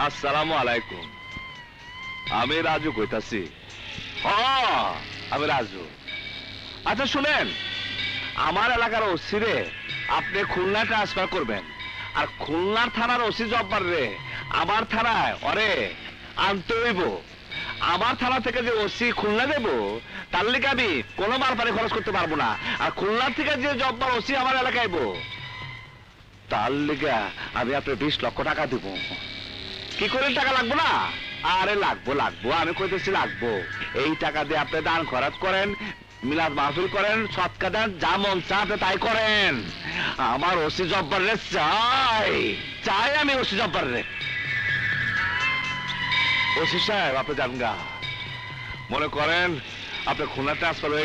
আসসালামু আলাইকুম। আমি রাজু কইতাছি। আমি রাজু। আচ্ছা শুনেন, আমার এলাকার ওসি রে আপনি খুলনা ট্রান্সফার করবেন, আর খুলনার থানার ওসি জব্বার রে আমার থানায় ওরে আনতে হইব। আমার থানা থেকে যে ওসি খুলনা দেব তার লিগে আমি কোনো মালপানি খরচ করতে পারবো না, আর খুলনার থেকে যে জব্বার ওসি আমার এলাকায় আইব তার লিগে আমি আপনার 20 লক্ষ টাকা দিব। কি করে টাকা লাগবো না? আরে লাগবো লাগবো, আমি কইতেছি লাগবো। এই টাকা দিয়ে আপনি দান খরচ করেন, মিলাদ মাহফিল করেন, সৎকা দেন, যা মন চা আপনি তাই করেন। আমার ওসি জব্বার রে চাই, চাই আমি ওসি জব্বার রে। ওসি সাহেব আপনি জান গা, মনে করেন আপনি খুলনা ট্রান্সফার হয়ে